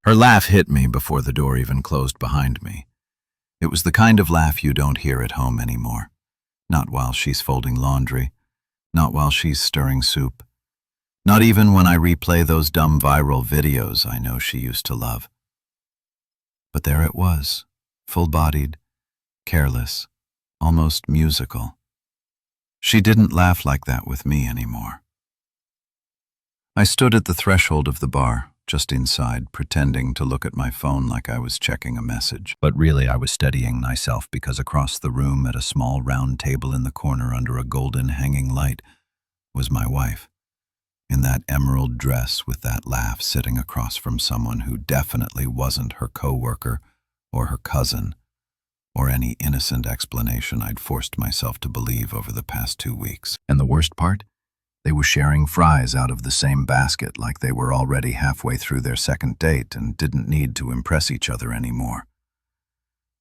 Her laugh hit me before the door even closed behind me. It was the kind of laugh you don't hear at home anymore. Not while she's folding laundry, not while she's stirring soup, not even when I replay those dumb viral videos I know she used to love. But there it was, full-bodied, careless, almost musical. She didn't laugh like that with me anymore. I stood at the threshold of the bar, just inside, pretending to look at my phone like I was checking a message. But really I was steadying myself because across the room at a small round table in the corner under a golden hanging light was my wife, in that emerald dress with that laugh sitting across from someone who definitely wasn't her coworker or her cousin or any innocent explanation I'd forced myself to believe over the past 2 weeks. And the worst part? They were sharing fries out of the same basket like they were already halfway through their second date and didn't need to impress each other anymore.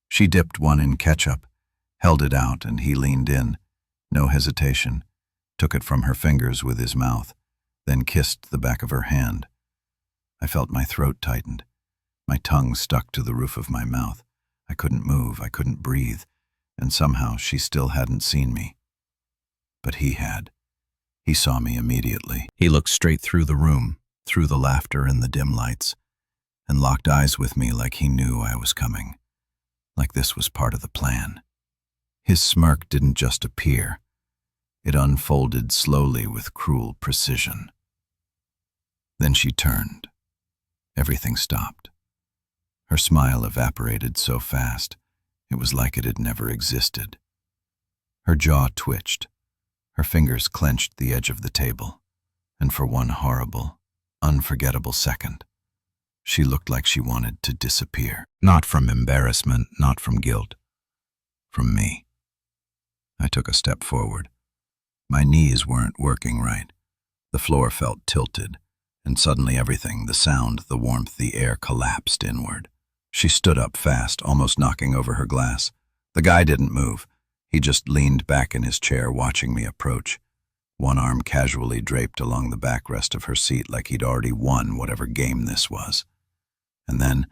She dipped one in ketchup, held it out, and he leaned in, no hesitation, took it from her fingers with his mouth, then kissed the back of her hand. I felt my throat tightened. My tongue stuck to the roof of my mouth. I couldn't move, I couldn't breathe, and somehow she still hadn't seen me. But he had. He saw me immediately. He looked straight through the room, through the laughter and the dim lights, and locked eyes with me like he knew I was coming, like this was part of the plan. His smirk didn't just appear. It unfolded slowly with cruel precision. Then she turned. Everything stopped. Her smile evaporated so fast, it was like it had never existed. Her jaw twitched. Her fingers clenched the edge of the table, and for one horrible, unforgettable second, she looked like she wanted to disappear. Not from embarrassment, not from guilt. From me. I took a step forward. My knees weren't working right. The floor felt tilted, and suddenly everything, the sound, the warmth, the air collapsed inward. She stood up fast, almost knocking over her glass. The guy didn't move. He just leaned back in his chair, watching me approach, one arm casually draped along the backrest of her seat like he'd already won whatever game this was. And then,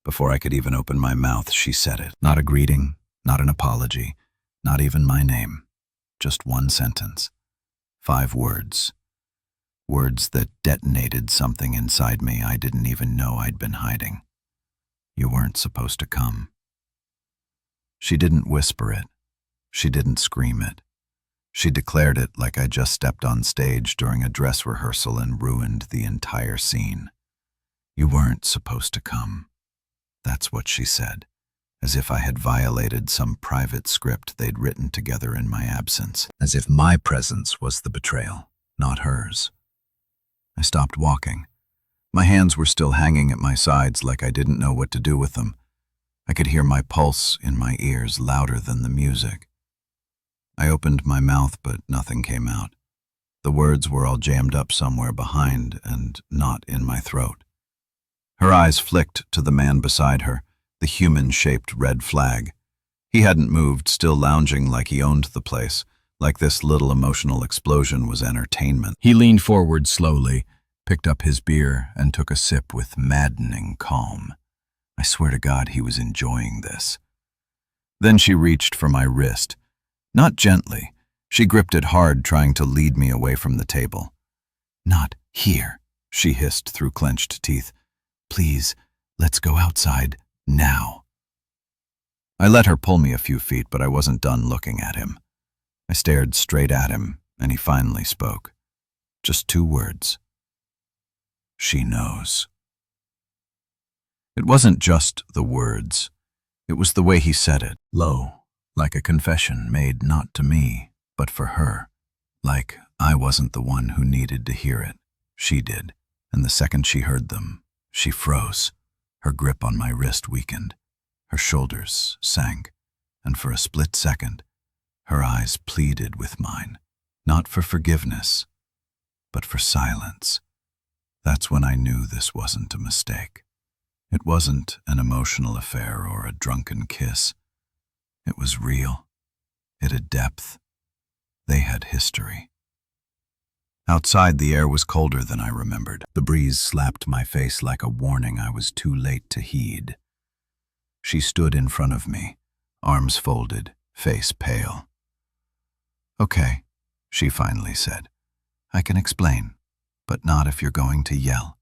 before I could even open my mouth, she said it. Not a greeting, not an apology, not even my name. Just one sentence. 5 words. Words that detonated something inside me I didn't even know I'd been hiding. You weren't supposed to come. She didn't whisper it. She didn't scream it. She declared it like I just stepped on stage during a dress rehearsal and ruined the entire scene. You weren't supposed to come. That's what she said, as if I had violated some private script they'd written together in my absence, as if my presence was the betrayal, not hers. I stopped walking. My hands were still hanging at my sides like I didn't know what to do with them. I could hear my pulse in my ears louder than the music. I opened my mouth, but nothing came out. The words were all jammed up somewhere behind and not in my throat. Her eyes flicked to the man beside her, the human-shaped red flag. He hadn't moved, still lounging like he owned the place, like this little emotional explosion was entertainment. He leaned forward slowly, picked up his beer, and took a sip with maddening calm. I swear to God he was enjoying this. Then she reached for my wrist. Not gently. She gripped it hard, trying to lead me away from the table. "Not here," she hissed through clenched teeth. "Please, let's go outside, now." I let her pull me a few feet, but I wasn't done looking at him. I stared straight at him, and he finally spoke. Just 2 words. She knows. It wasn't just the words. It was the way he said it, low, like a confession made not to me, but for her. Like I wasn't the one who needed to hear it. She did, and the second she heard them, she froze. Her grip on my wrist weakened. Her shoulders sank, and for a split second, her eyes pleaded with mine, not for forgiveness, but for silence. That's when I knew this wasn't a mistake. It wasn't an emotional affair or a drunken kiss. It was real. It had depth. They had history. Outside, the air was colder than I remembered. The breeze slapped my face like a warning I was too late to heed. She stood in front of me, arms folded, face pale. "Okay," she finally said. "I can explain, but not if you're going to yell.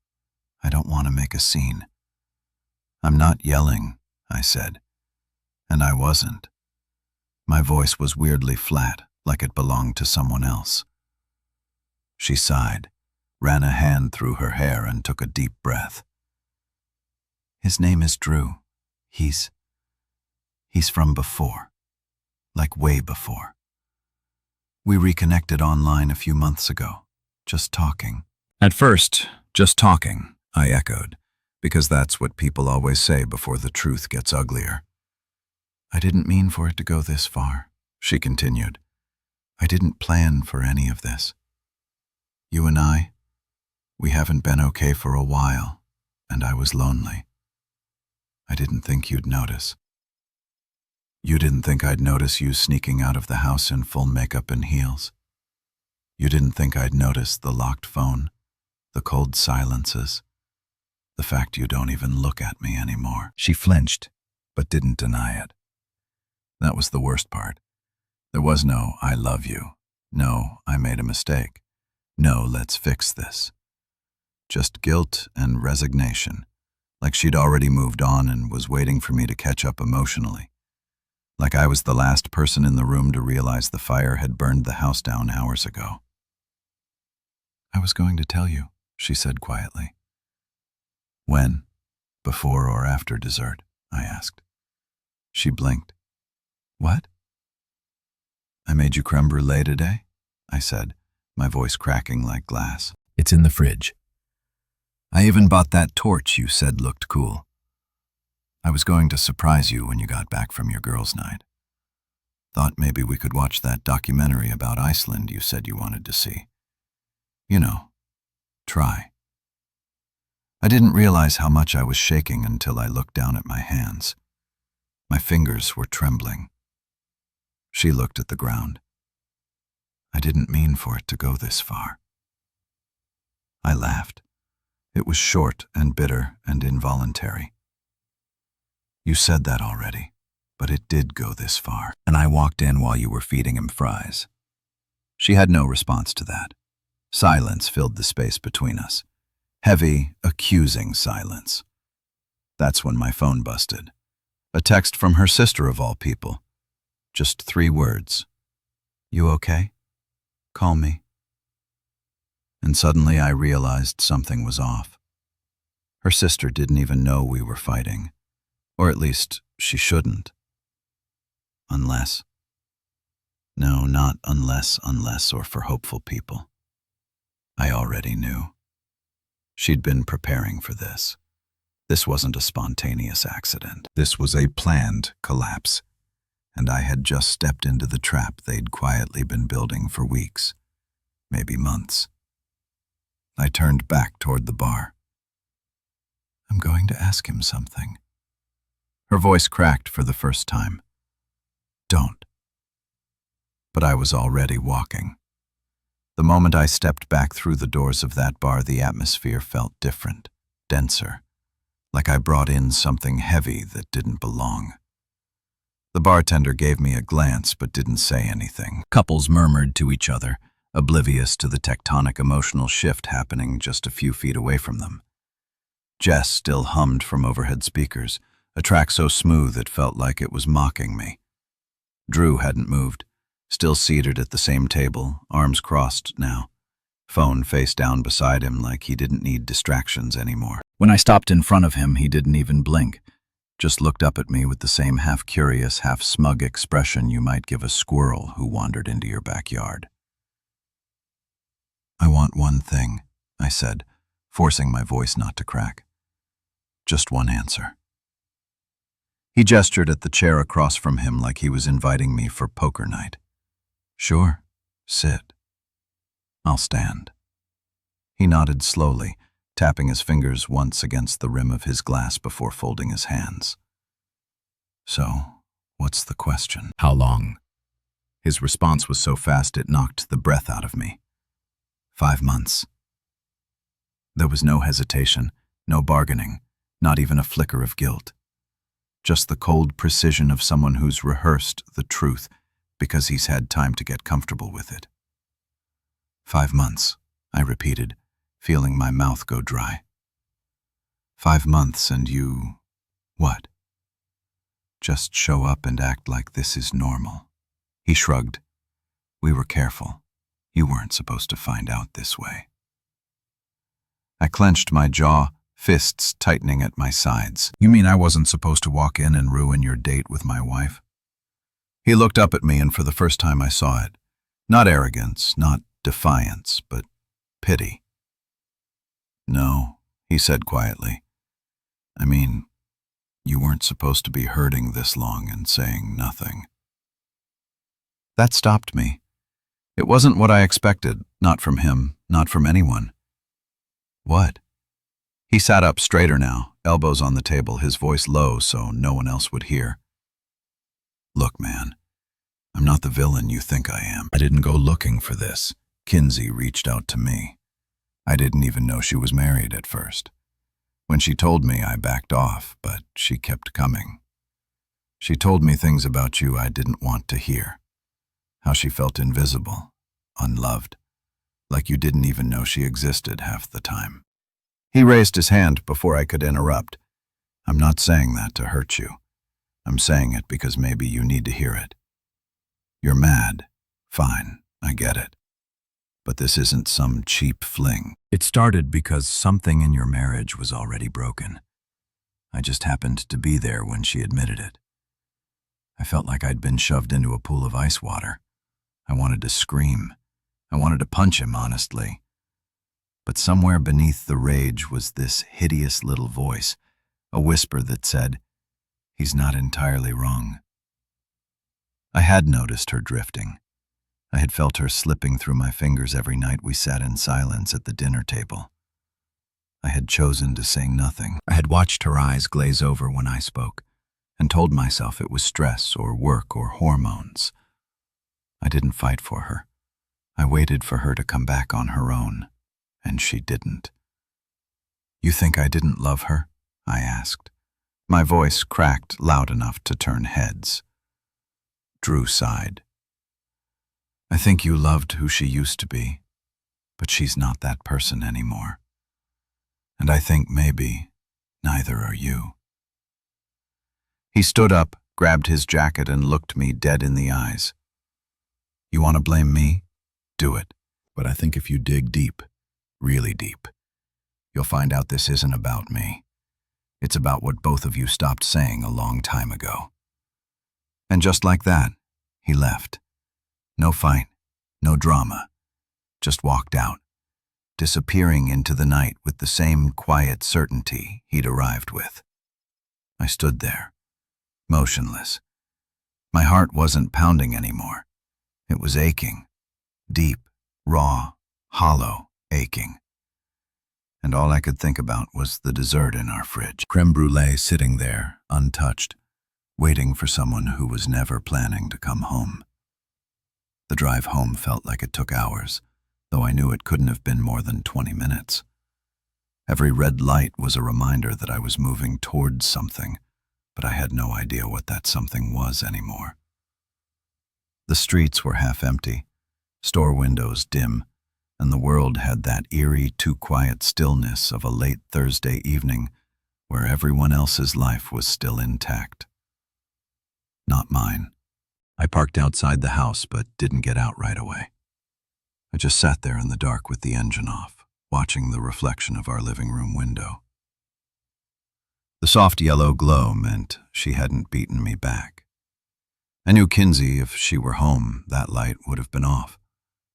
I don't want to make a scene." "I'm not yelling," I said. And I wasn't. My voice was weirdly flat, like it belonged to someone else. She sighed, ran a hand through her hair, and took a deep breath. "His name is Drew. He's from before. Like way before. We reconnected online a few months ago, just talking." At first, just talking, I echoed, because that's what people always say before the truth gets uglier. "I didn't mean for it to go this far," she continued. "I didn't plan for any of this. You and I, we haven't been okay for a while, and I was lonely. I didn't think you'd notice. You didn't think I'd notice you sneaking out of the house in full makeup and heels. You didn't think I'd notice the locked phone, the cold silences, the fact you don't even look at me anymore." She flinched, but didn't deny it. That was the worst part. There was no "I love you," no "I made a mistake," no "let's fix this." Just guilt and resignation, like she'd already moved on and was waiting for me to catch up emotionally. Like I was the last person in the room to realize the fire had burned the house down hours ago. "I was going to tell you," she said quietly. "When? Before or after dessert?" I asked. She blinked. "What?" "I made you creme brulee today," I said, my voice cracking like glass. "It's in the fridge. I even bought that torch you said looked cool. I was going to surprise you when you got back from your girls' night. Thought maybe we could watch that documentary about Iceland you said you wanted to see. You know, try." I didn't realize how much I was shaking until I looked down at my hands. My fingers were trembling. She looked at the ground. "I didn't mean for it to go this far." I laughed. It was short and bitter and involuntary. "You said that already, but it did go this far, and I walked in while you were feeding him fries." She had no response to that. Silence filled the space between us. Heavy, accusing silence. That's when my phone busted. A text from her sister of all people. Just 3 words. "You okay? Call me." And suddenly I realized something was off. Her sister didn't even know we were fighting. Or at least, she shouldn't. Unless. No, not unless, or for hopeful people. I already knew. She'd been preparing for this. This wasn't a spontaneous accident. This was a planned collapse. And I had just stepped into the trap they'd quietly been building for weeks, maybe months. I turned back toward the bar. "I'm going to ask him something." Her voice cracked for the first time. "Don't." But I was already walking. The moment I stepped back through the doors of that bar, the atmosphere felt different, denser, like I brought in something heavy that didn't belong. The bartender gave me a glance but didn't say anything. Couples murmured to each other, oblivious to the tectonic emotional shift happening just a few feet away from them. Jess still hummed from overhead speakers, a track so smooth it felt like it was mocking me. Drew hadn't moved, still seated at the same table, arms crossed now, phone face down beside him like he didn't need distractions anymore. When I stopped in front of him, he didn't even blink, just looked up at me with the same half-curious, half-smug expression you might give a squirrel who wandered into your backyard. "I want one thing," I said, forcing my voice not to crack. "Just one answer." He gestured at the chair across from him like he was inviting me for poker night. "Sure, sit." "I'll stand." He nodded slowly, tapping his fingers once against the rim of his glass before folding his hands. "So, what's the question?" "How long?" His response was so fast it knocked the breath out of me. 5 months. There was no hesitation, no bargaining, not even a flicker of guilt. Just the cold precision of someone who's rehearsed the truth because he's had time to get comfortable with it. 5 months, I repeated, feeling my mouth go dry. 5 months and you… what? Just show up and act like this is normal. He shrugged. We were careful. You weren't supposed to find out this way. I clenched my jaw, fists tightening at my sides. You mean I wasn't supposed to walk in and ruin your date with my wife? He looked up at me, and for the first time I saw it. Not arrogance, not defiance, but pity. No, he said quietly. I mean, you weren't supposed to be hurting this long and saying nothing. That stopped me. It wasn't what I expected, not from him, not from anyone. What? He sat up straighter now, elbows on the table, his voice low so no one else would hear. Look, man, I'm not the villain you think I am. I didn't go looking for this. Kinsey reached out to me. I didn't even know she was married at first. When she told me, I backed off, but she kept coming. She told me things about you I didn't want to hear. How she felt invisible, unloved, like you didn't even know she existed half the time. He raised his hand before I could interrupt. I'm not saying that to hurt you. I'm saying it because maybe you need to hear it. You're mad. Fine, I get it. But this isn't some cheap fling. It started because something in your marriage was already broken. I just happened to be there when she admitted it. I felt like I'd been shoved into a pool of ice water. I wanted to scream. I wanted to punch him, honestly. But somewhere beneath the rage was this hideous little voice, a whisper that said, he's not entirely wrong. I had noticed her drifting. I had felt her slipping through my fingers every night we sat in silence at the dinner table. I had chosen to say nothing. I had watched her eyes glaze over when I spoke, and told myself it was stress or work or hormones. I didn't fight for her. I waited for her to come back on her own, and she didn't. You think I didn't love her? I asked. My voice cracked loud enough to turn heads. Drew sighed. I think you loved who she used to be, but she's not that person anymore. And I think maybe neither are you. He stood up, grabbed his jacket, and looked me dead in the eyes. You want to blame me? Do it. But I think if you dig deep, really deep, you'll find out this isn't about me. It's about what both of you stopped saying a long time ago. And just like that, he left. No fight, no drama, just walked out, disappearing into the night with the same quiet certainty he'd arrived with. I stood there, motionless. My heart wasn't pounding anymore. It was aching, deep, raw, hollow, aching. And all I could think about was the dessert in our fridge. Creme brulee sitting there, untouched, waiting for someone who was never planning to come home. The drive home felt like it took hours, though I knew it couldn't have been more than 20 minutes. Every red light was a reminder that I was moving towards something, but I had no idea what that something was anymore. The streets were half empty, store windows dim, and the world had that eerie, too-quiet stillness of a late Thursday evening where everyone else's life was still intact. Not mine. I parked outside the house but didn't get out right away. I just sat there in the dark with the engine off, watching the reflection of our living room window. The soft yellow glow meant she hadn't beaten me back. I knew Kinsey, if she were home, that light would have been off.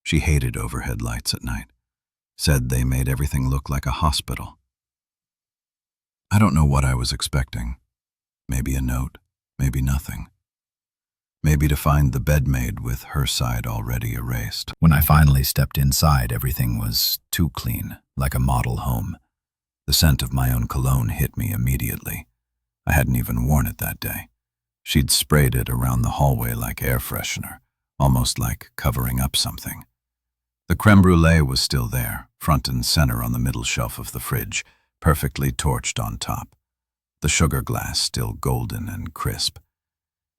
She hated overhead lights at night, said they made everything look like a hospital. I don't know what I was expecting. Maybe a note, maybe nothing. Maybe to find the bed made with her side already erased. When I finally stepped inside, everything was too clean, like a model home. The scent of my own cologne hit me immediately. I hadn't even worn it that day. She'd sprayed it around the hallway like air freshener, almost like covering up something. The creme brulee was still there, front and center on the middle shelf of the fridge, perfectly torched on top. The sugar glass still golden and crisp.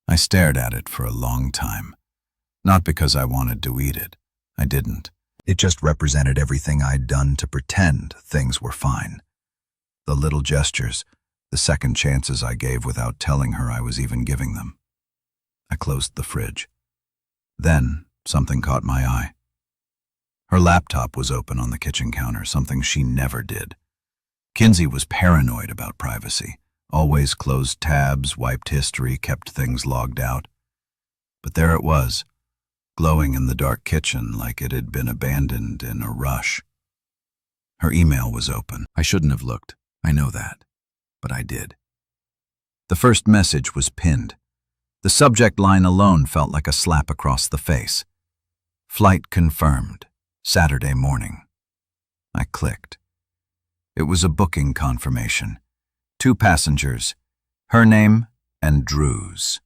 I stared at it for a long time. Not because I wanted to eat it. I didn't. It just represented everything I'd done to pretend things were fine. The little gestures, the second chances I gave without telling her I was even giving them. I closed the fridge. Then something caught my eye. Her laptop was open on the kitchen counter, something she never did. Kinsey was paranoid about privacy, always closed tabs, wiped history, kept things logged out. But there it was, glowing in the dark kitchen like it had been abandoned in a rush. Her email was open. I shouldn't have looked, I know that, but I did. The first message was pinned. The subject line alone felt like a slap across the face. Flight confirmed, Saturday morning. I clicked. It was a booking confirmation. 2 passengers, her name and Drew's.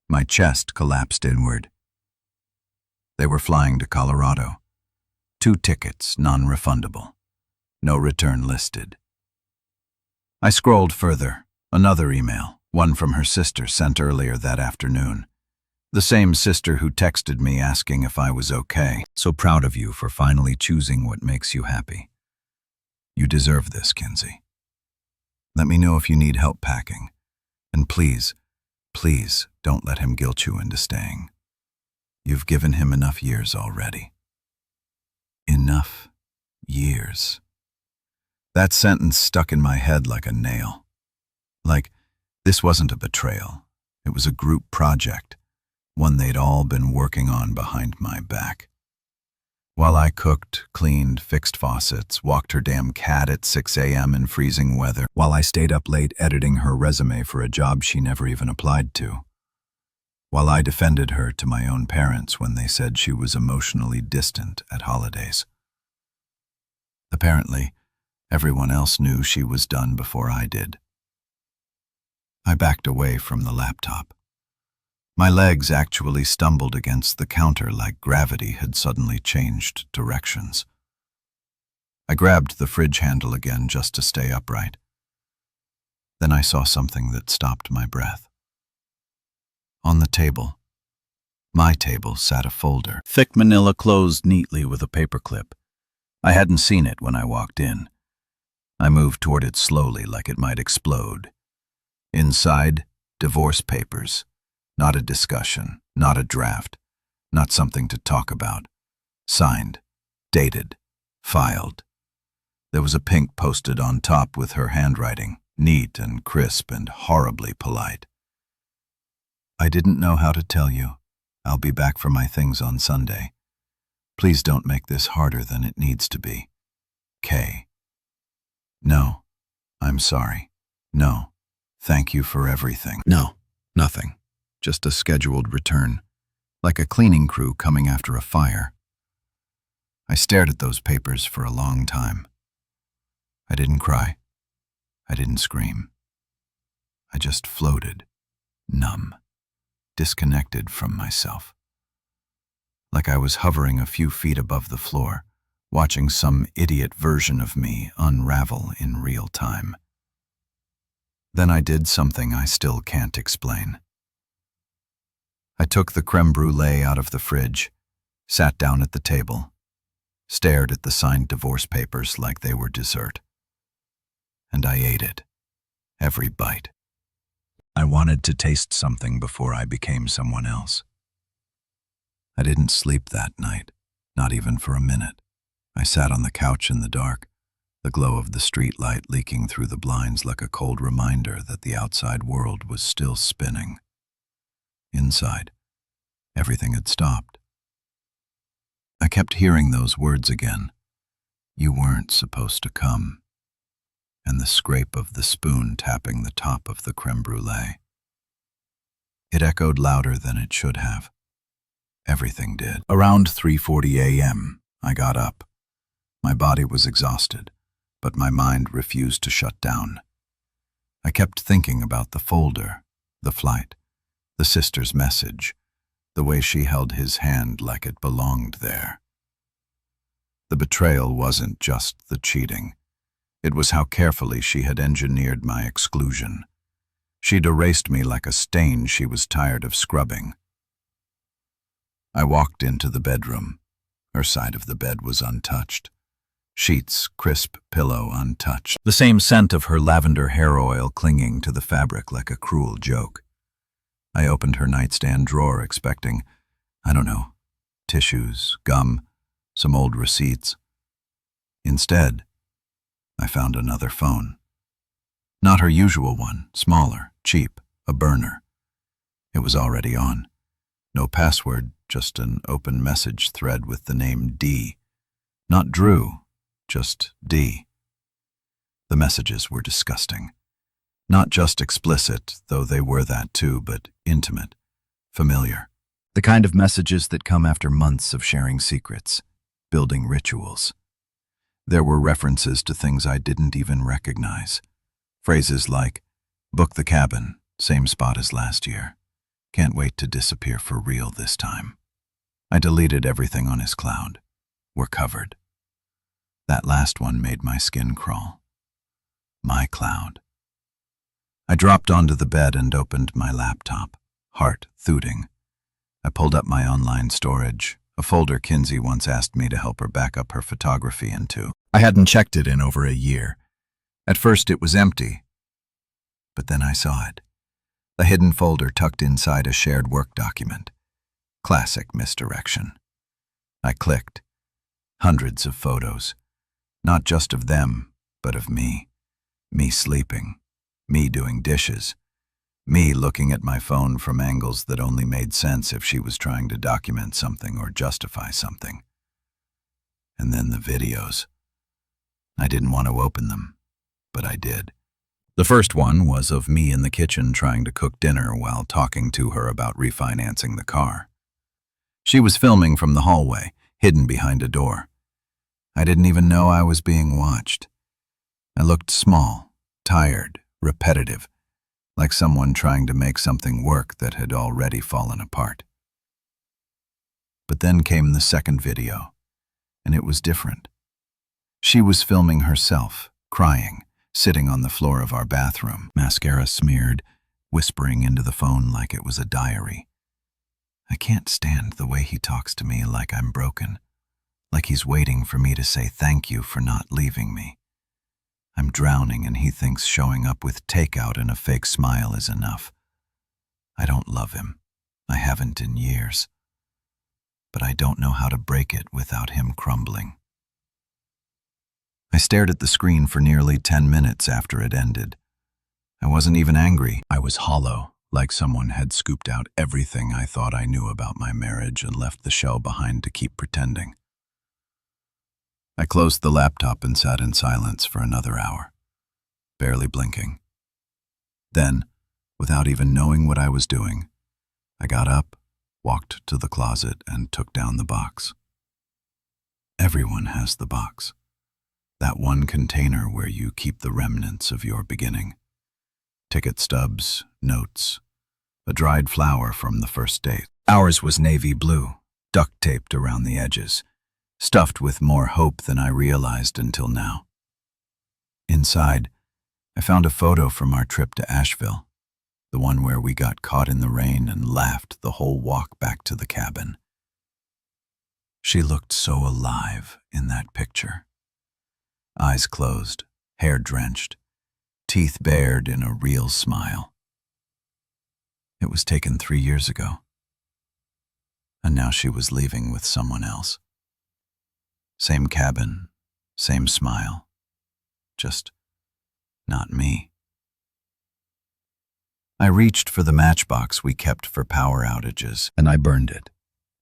My chest collapsed inward. They were flying to Colorado. 2 tickets, non-refundable. No return listed. I scrolled further. Another email, one from her sister sent earlier that afternoon. The same sister who texted me asking if I was okay. So proud of you for finally choosing what makes you happy. You deserve this, Kinsey. Let me know if you need help packing. And please, please don't let him guilt you into staying. You've given him enough years already. Enough years. That sentence stuck in my head like a nail. Like, this wasn't a betrayal. It was a group project, one they'd all been working on behind my back. While I cooked, cleaned, fixed faucets, walked her damn cat at 6 a.m. in freezing weather, while I stayed up late editing her resume for a job she never even applied to. While I defended her to my own parents when they said she was emotionally distant at holidays. Apparently, everyone else knew she was done before I did. I backed away from the laptop. My legs actually stumbled against the counter like gravity had suddenly changed directions. I grabbed the fridge handle again just to stay upright. Then I saw something that stopped my breath. On the table, my table, sat a folder, thick manila closed neatly with a paperclip. I hadn't seen it when I walked in. I moved toward it slowly like it might explode. Inside, divorce papers. Not a discussion, not a draft, not something to talk about. Signed, dated, filed. There was a pink posted on top with her handwriting, neat and crisp and horribly polite. I didn't know how to tell you. I'll be back for my things on Sunday. Please don't make this harder than it needs to be. Kay. No, I'm sorry. No, thank you for everything. No, nothing. Just a scheduled return, like a cleaning crew coming after a fire. I stared at those papers for a long time. I didn't cry. I didn't scream. I just floated, numb, disconnected from myself. Like I was hovering a few feet above the floor, watching some idiot version of me unravel in real time. Then I did something I still can't explain. I took the creme brulee out of the fridge, sat down at the table, stared at the signed divorce papers like they were dessert. And I ate it, every bite. I wanted to taste something before I became someone else. I didn't sleep that night, not even for a minute. I sat on the couch in the dark, the glow of the street light leaking through the blinds like a cold reminder that the outside world was still spinning. Inside, everything had stopped. I kept hearing those words again. You weren't supposed to come. And the scrape of the spoon tapping the top of the creme brulee. It echoed louder than it should have. Everything did. Around 3:40 a.m., I got up. My body was exhausted, but my mind refused to shut down. I kept thinking about the folder, the flight, the sister's message, the way she held his hand like it belonged there. The betrayal wasn't just the cheating. It was how carefully she had engineered my exclusion. She'd erased me like a stain she was tired of scrubbing. I walked into the bedroom. Her side of the bed was untouched. Sheets, crisp pillow untouched. The same scent of her lavender hair oil clinging to the fabric like a cruel joke. I opened her nightstand drawer expecting, I don't know, tissues, gum, some old receipts. Instead, I found another phone. Not her usual one, smaller, cheap, a burner. It was already on. No password, just an open message thread with the name D. Not Drew, just D. The messages were disgusting. Not just explicit, though they were that too, but intimate, familiar. The kind of messages that come after months of sharing secrets, building rituals. There were references to things I didn't even recognize. Phrases like, book the cabin, same spot as last year. Can't wait to disappear for real this time. I deleted everything on his cloud. We're covered. That last one made my skin crawl. My cloud. I dropped onto the bed and opened my laptop, heart thooting. I pulled up my online storage, a folder Kinsey once asked me to help her back up her photography into. I hadn't checked it in over a year. At first it was empty, but then I saw it. A hidden folder tucked inside a shared work document. Classic misdirection. I clicked. Hundreds of photos. Not just of them, but of me. Me sleeping. Me doing dishes. Me looking at my phone from angles that only made sense if she was trying to document something or justify something. And then the videos. I didn't want to open them, but I did. The first one was of me in the kitchen trying to cook dinner while talking to her about refinancing the car. She was filming from the hallway, hidden behind a door. I didn't even know I was being watched. I looked small, tired, repetitive, like someone trying to make something work that had already fallen apart. But then came the second video, and it was different. She was filming herself, crying, sitting on the floor of our bathroom, mascara smeared, whispering into the phone like it was a diary. I can't stand the way he talks to me like I'm broken, like he's waiting for me to say thank you for not leaving me. I'm drowning and he thinks showing up with takeout and a fake smile is enough. I don't love him. I haven't in years. But I don't know how to break it without him crumbling. I stared at the screen for nearly 10 minutes after it ended. I wasn't even angry. I was hollow, like someone had scooped out everything I thought I knew about my marriage and left the shell behind to keep pretending. I closed the laptop and sat in silence for another hour, barely blinking. Then, without even knowing what I was doing, I got up, walked to the closet, and took down the box. Everyone has the box. That one container where you keep the remnants of your beginning. Ticket stubs, notes, a dried flower from the first date. Ours was navy blue, duct-taped around the edges, stuffed with more hope than I realized until now. Inside, I found a photo from our trip to Asheville, the one where we got caught in the rain and laughed the whole walk back to the cabin. She looked so alive in that picture. Eyes closed, hair drenched, teeth bared in a real smile. It was taken 3 years ago, and now she was leaving with someone else. Same cabin, same smile, just not me. I reached for the matchbox we kept for power outages, and I burned it.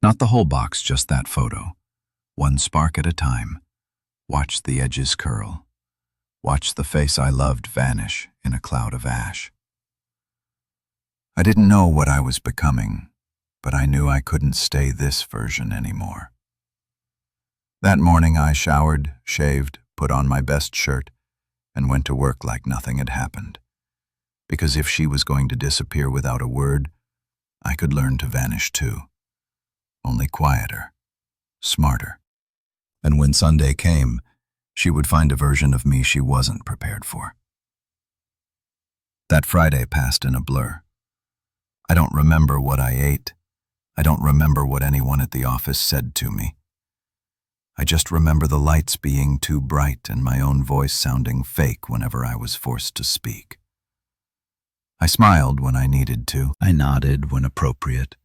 Not the whole box, just that photo. One spark at a time. Watched the edges curl. Watched the face I loved vanish in a cloud of ash. I didn't know what I was becoming, but I knew I couldn't stay this version anymore. That morning I showered, shaved, put on my best shirt, and went to work like nothing had happened. Because if she was going to disappear without a word, I could learn to vanish too. Only quieter, smarter. And when Sunday came, she would find a version of me she wasn't prepared for. That Friday passed in a blur. I don't remember what I ate. I don't remember what anyone at the office said to me. I just remember the lights being too bright and my own voice sounding fake whenever I was forced to speak. I smiled when I needed to. I nodded when appropriate.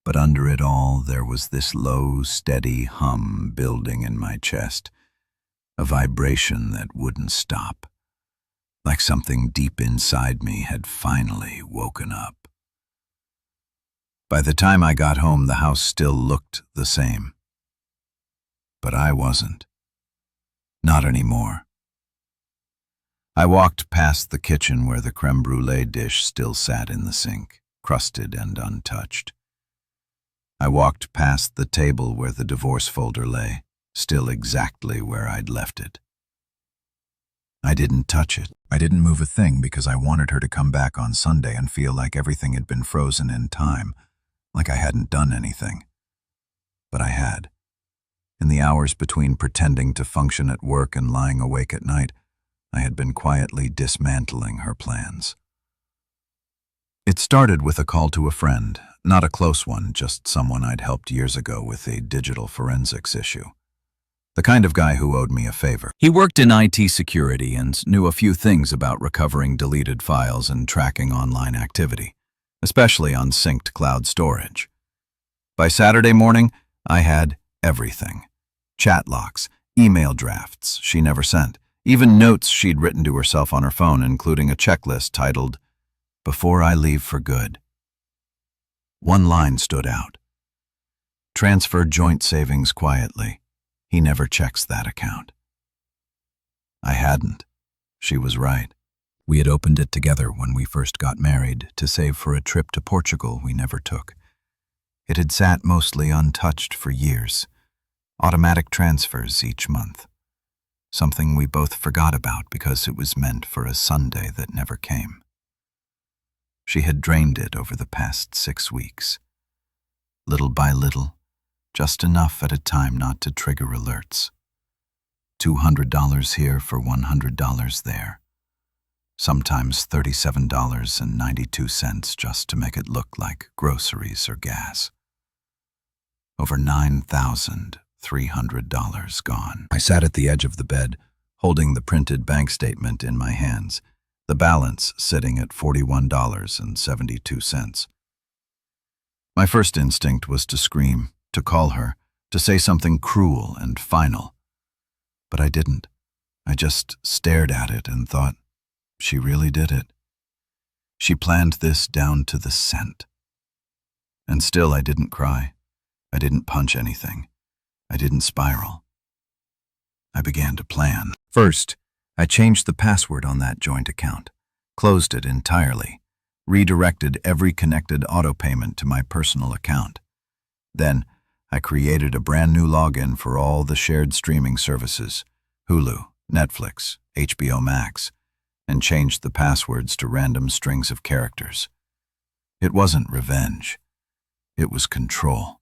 But under it all, there was this low, steady hum building in my chest, a vibration that wouldn't stop, like something deep inside me had finally woken up. By the time I got home, the house still looked the same. But I wasn't. Not anymore. I walked past the kitchen where the crème brûlée dish still sat in the sink, crusted and untouched. I walked past the table where the divorce folder lay, still exactly where I'd left it. I didn't touch it. I didn't move a thing because I wanted her to come back on Sunday and feel like everything had been frozen in time, like I hadn't done anything. But I had. In the hours between pretending to function at work and lying awake at night, I had been quietly dismantling her plans. It started with a call to a friend, not a close one, just someone I'd helped years ago with a digital forensics issue. The kind of guy who owed me a favor. He worked in IT security and knew a few things about recovering deleted files and tracking online activity, especially on synced cloud storage. By Saturday morning, I had everything. Chat logs, email drafts she never sent, even notes she'd written to herself on her phone, including a checklist titled, "Before I leave for good." One line stood out. "Transfer joint savings quietly. He never checks that account." I hadn't. She was right. We had opened it together when we first got married to save for a trip to Portugal we never took. It had sat mostly untouched for years. Automatic transfers each month. Something we both forgot about because it was meant for a Sunday that never came. She had drained it over the past 6 weeks. Little by little, just enough at a time not to trigger alerts. $200 here for $100 there. Sometimes $37.92 just to make it look like groceries or gas. Over $9,300 gone. I sat at the edge of the bed, holding the printed bank statement in my hands, the balance sitting at $41.72. My first instinct was to scream, to call her, to say something cruel and final. But I didn't. I just stared at it and thought, she really did it. She planned this down to the cent. And still I didn't cry. I didn't punch anything. I didn't spiral. I began to plan. First, I changed the password on that joint account, closed it entirely, redirected every connected auto payment to my personal account. Then, I created a brand new login for all the shared streaming services, Hulu, Netflix, HBO Max, and changed the passwords to random strings of characters. It wasn't revenge. It was control.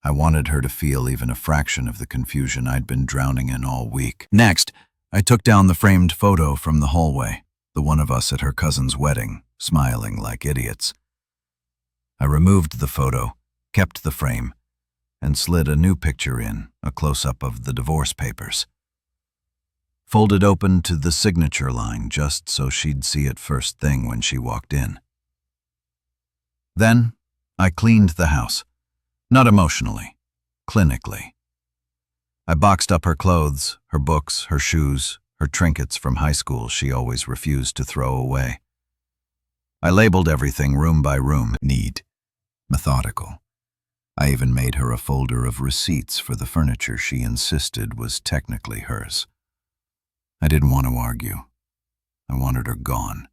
I wanted her to feel even a fraction of the confusion I'd been drowning in all week. Next, I took down the framed photo from the hallway, the one of us at her cousin's wedding, smiling like idiots. I removed the photo, kept the frame, and slid a new picture in, a close-up of the divorce papers. Folded open to the signature line just so she'd see it first thing when she walked in. Then, I cleaned the house. Not emotionally, clinically. I boxed up her clothes, her books, her shoes, her trinkets from high school she always refused to throw away. I labeled everything room by room, neat, methodical. I even made her a folder of receipts for the furniture she insisted was technically hers. I didn't want to argue. I wanted her gone.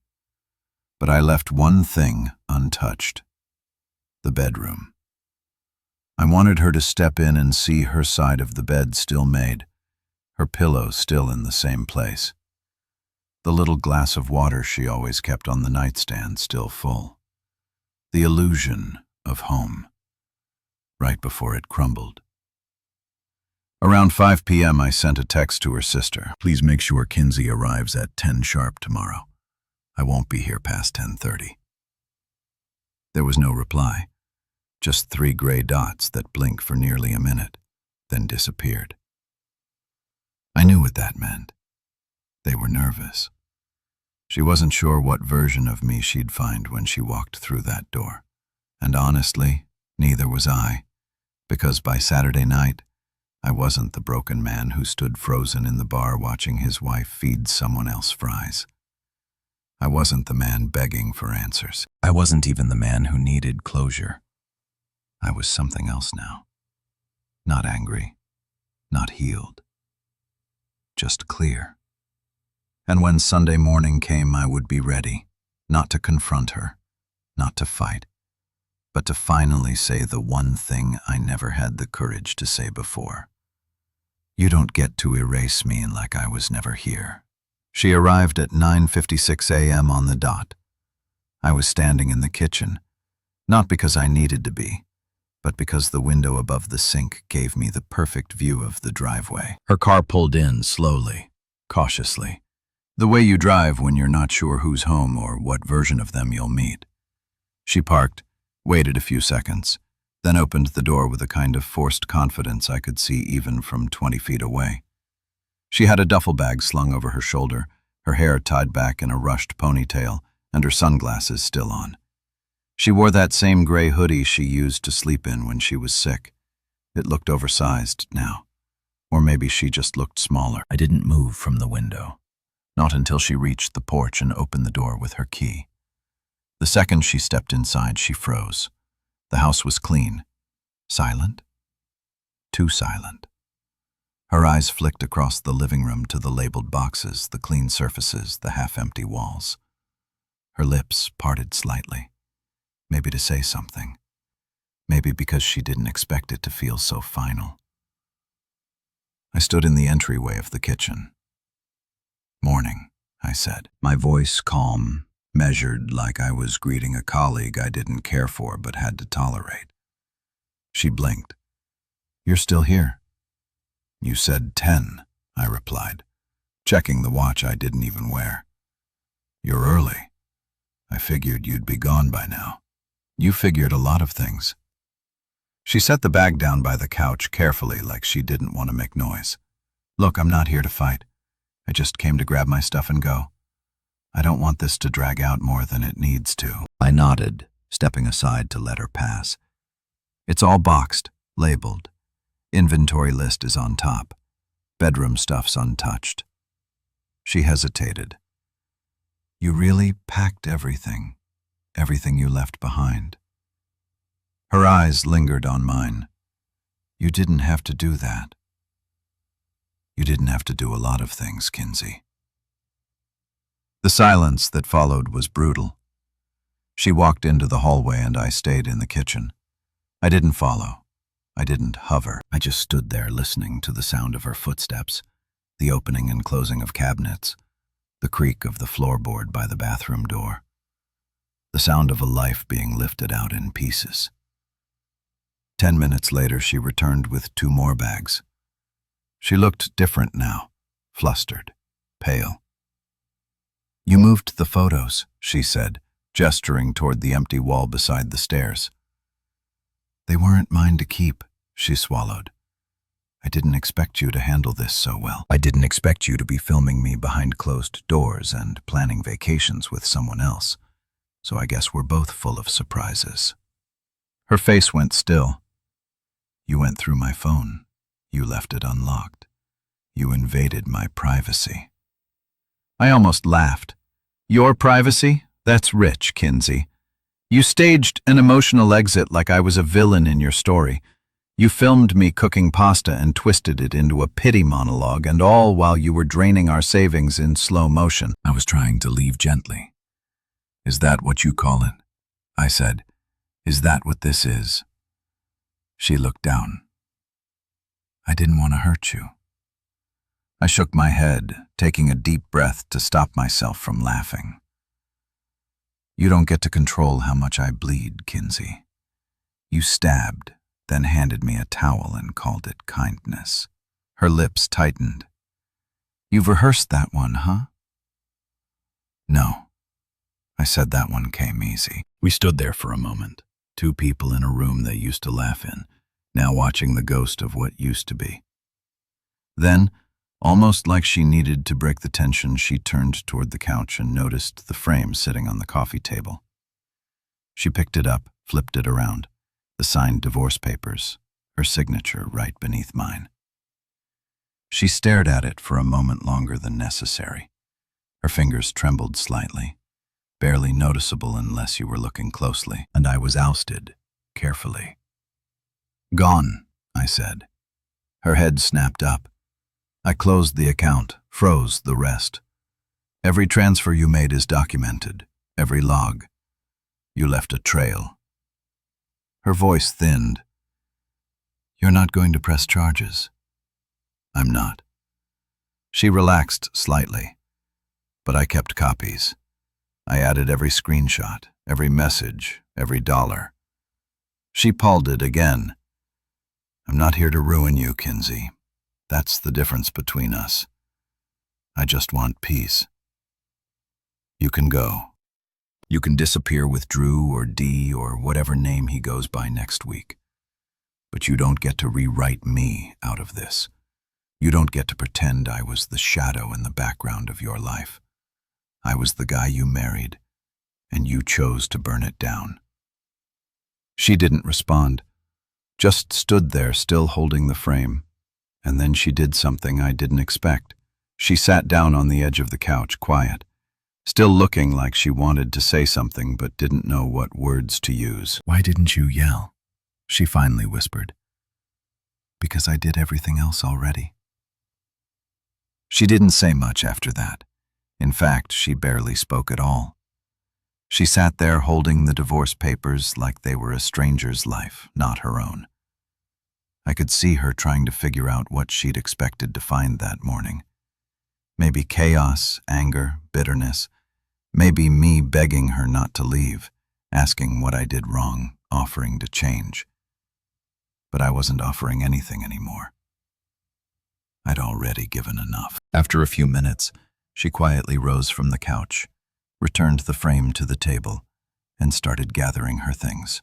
But I left one thing untouched: the bedroom. I wanted her to step in and see her side of the bed still made, her pillow still in the same place, the little glass of water she always kept on the nightstand still full, the illusion of home, right before it crumbled. Around 5 p.m., I sent a text to her sister. Please make sure Kinsey arrives at 10 sharp tomorrow. I won't be here past 10:30. There was no reply, just 3 gray dots that blinked for nearly a minute, then disappeared. I knew what that meant. They were nervous. She wasn't sure what version of me she'd find when she walked through that door. And honestly, neither was I, because by Saturday night, I wasn't the broken man who stood frozen in the bar watching his wife feed someone else fries. I wasn't the man begging for answers. I wasn't even the man who needed closure. I was something else now. Not angry, not healed, just clear. And when Sunday morning came, I would be ready, not to confront her, not to fight, but to finally say the one thing I never had the courage to say before. You don't get to erase me like I was never here. She arrived at 9:56 a.m. on the dot. I was standing in the kitchen, not because I needed to be, but because the window above the sink gave me the perfect view of the driveway. Her car pulled in slowly, cautiously, the way you drive when you're not sure who's home or what version of them you'll meet. She parked, waited a few seconds, then opened the door with a kind of forced confidence I could see even from 20 feet away. She had a duffel bag slung over her shoulder, her hair tied back in a rushed ponytail, and her sunglasses still on. She wore that same gray hoodie she used to sleep in when she was sick. It looked oversized now, or maybe she just looked smaller. I didn't move from the window, not until she reached the porch and opened the door with her key. The second she stepped inside, she froze. The house was clean. Silent? Too silent. Her eyes flicked across the living room to the labeled boxes, the clean surfaces, the half-empty walls. Her lips parted slightly, maybe to say something, maybe because she didn't expect it to feel so final. I stood in the entryway of the kitchen. "Morning," I said, my voice calm, measured, like I was greeting a colleague I didn't care for but had to tolerate. She blinked. "You're still here." "You said 10, I replied, checking the watch I didn't even wear. "You're early. I figured you'd be gone by now." "You figured a lot of things." She set the bag down by the couch carefully, like she didn't want to make noise. "Look, I'm not here to fight. I just came to grab my stuff and go. I don't want this to drag out more than it needs to." I nodded, stepping aside to let her pass. "It's all boxed, labeled. Inventory list is on top. Bedroom stuff's untouched." She hesitated. "You really packed everything? Everything you left behind?" Her eyes lingered on mine. "You didn't have to do that." "You didn't have to do a lot of things, Kinsey." The silence that followed was brutal. She walked into the hallway and I stayed in the kitchen. I didn't follow. I didn't hover. I just stood there listening to the sound of her footsteps, the opening and closing of cabinets, the creak of the floorboard by the bathroom door, the sound of a life being lifted out in pieces. 10 minutes later, she returned with 2 more bags. She looked different now, flustered, pale. "You moved the photos," she said, gesturing toward the empty wall beside the stairs. "They weren't mine to keep," she swallowed. "I didn't expect you to handle this so well. I didn't expect you to be filming me behind closed doors and planning vacations with someone else, so I guess we're both full of surprises." Her face went still. "You went through my phone. You left it unlocked. You invaded my privacy." I almost laughed. "Your privacy? That's rich, Kinsey. You staged an emotional exit like I was a villain in your story. You filmed me cooking pasta and twisted it into a pity monologue, and all while you were draining our savings in slow motion." I was trying to leave gently. "Is that what you call it?" I said. "Is that what this is?" She looked down. "I didn't want to hurt you." I shook my head, taking a deep breath to stop myself from laughing. "You don't get to control how much I bleed, Kinsey. You stabbed, then handed me a towel and called it kindness." Her lips tightened. "You've rehearsed that one, huh?" "No." I said that one came easy. We stood there for a moment, two people in a room they used to laugh in, now watching the ghost of what used to be. Then, almost like she needed to break the tension, she turned toward the couch and noticed the frame sitting on the coffee table. She picked it up, flipped it around, the signed divorce papers, her signature right beneath mine. She stared at it for a moment longer than necessary. Her fingers trembled slightly, barely noticeable unless you were looking closely, and I was ousted, carefully. "Gone," I said. Her head snapped up. I closed the account, froze the rest. "Every transfer you made is documented, every log. You left a trail." Her voice thinned. "You're not going to press charges?" "I'm not." She relaxed slightly, but I kept copies. I added every screenshot, every message, every dollar. She paused it again. "I'm not here to ruin you, Kinsey. That's the difference between us. I just want peace. You can go. You can disappear with Drew or Dee or whatever name he goes by next week. But you don't get to rewrite me out of this. You don't get to pretend I was the shadow in the background of your life. I was the guy you married, and you chose to burn it down." She didn't respond, just stood there still holding the frame. And then she did something I didn't expect. She sat down on the edge of the couch, quiet, still looking like she wanted to say something but didn't know what words to use. "Why didn't you yell?" she finally whispered. "Because I did everything else already." She didn't say much after that. In fact, she barely spoke at all. She sat there holding the divorce papers like they were a stranger's life, not her own. I could see her trying to figure out what she'd expected to find that morning. Maybe chaos, anger, bitterness. Maybe me begging her not to leave, asking what I did wrong, offering to change. But I wasn't offering anything anymore. I'd already given enough. After a few minutes, she quietly rose from the couch, returned the frame to the table, and started gathering her things.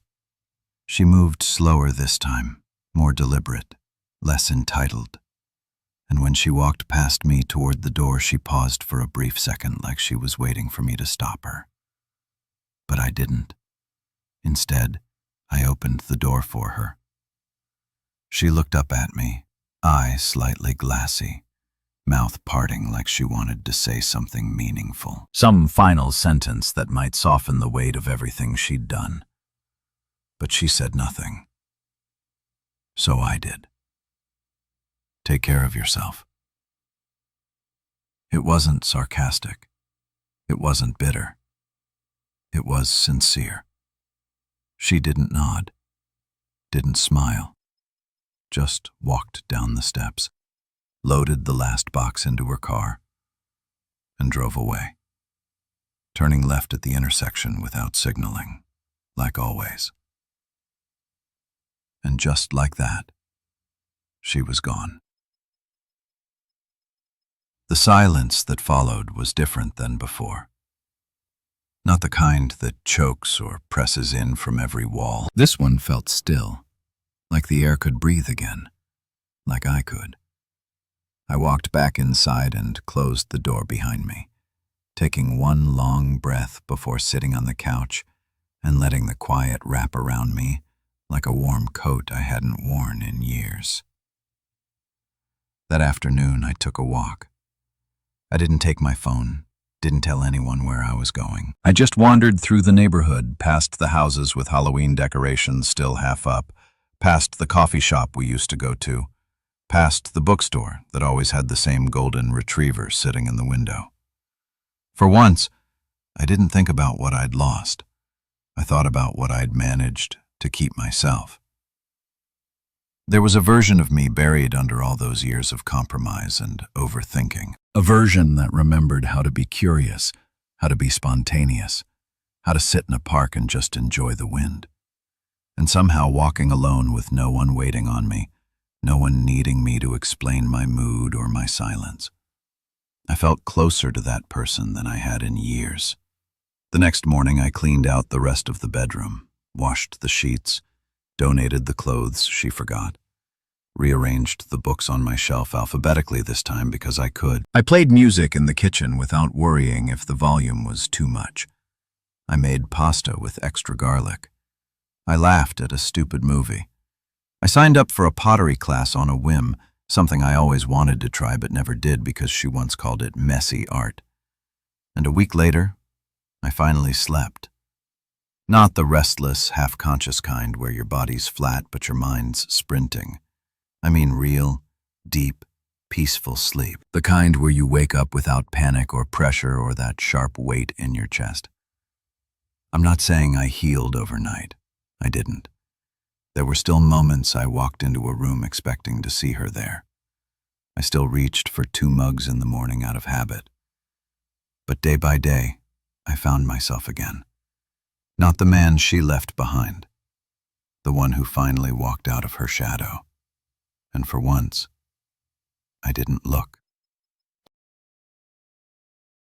She moved slower this time, more deliberate, less entitled. And when she walked past me toward the door, she paused for a brief second like she was waiting for me to stop her. But I didn't. Instead, I opened the door for her. She looked up at me, eyes slightly glassy, mouth parting like she wanted to say something meaningful. Some final sentence that might soften the weight of everything she'd done. But she said nothing. So I did. "Take care of yourself." It wasn't sarcastic. It wasn't bitter. It was sincere. She didn't nod, didn't smile, just walked down the steps, loaded the last box into her car, and drove away, turning left at the intersection without signaling, like always. And just like that, she was gone. The silence that followed was different than before. Not the kind that chokes or presses in from every wall. This one felt still, like the air could breathe again, like I could. I walked back inside and closed the door behind me, taking one long breath before sitting on the couch and letting the quiet wrap around me like a warm coat I hadn't worn in years. That afternoon, I took a walk. I didn't take my phone, didn't tell anyone where I was going. I just wandered through the neighborhood, past the houses with Halloween decorations still half up, past the coffee shop we used to go to, past the bookstore that always had the same golden retriever sitting in the window. For once, I didn't think about what I'd lost. I thought about what I'd managed to keep myself. There was a version of me buried under all those years of compromise and overthinking. A version that remembered how to be curious, how to be spontaneous, how to sit in a park and just enjoy the wind. And somehow walking alone with no one waiting on me, no one needing me to explain my mood or my silence. I felt closer to that person than I had in years. The next morning, I cleaned out the rest of the bedroom, washed the sheets, donated the clothes she forgot, rearranged the books on my shelf alphabetically this time because I could. I played music in the kitchen without worrying if the volume was too much. I made pasta with extra garlic. I laughed at a stupid movie. I signed up for a pottery class on a whim, something I always wanted to try but never did because she once called it messy art. And a week later, I finally slept. Not the restless, half-conscious kind where your body's flat but your mind's sprinting. I mean real, deep, peaceful sleep. The kind where you wake up without panic or pressure or that sharp weight in your chest. I'm not saying I healed overnight. I didn't. There were still moments I walked into a room expecting to see her there. I still reached for 2 mugs in the morning out of habit. But day by day, I found myself again. Not the man she left behind. The one who finally walked out of her shadow. And for once, I didn't look.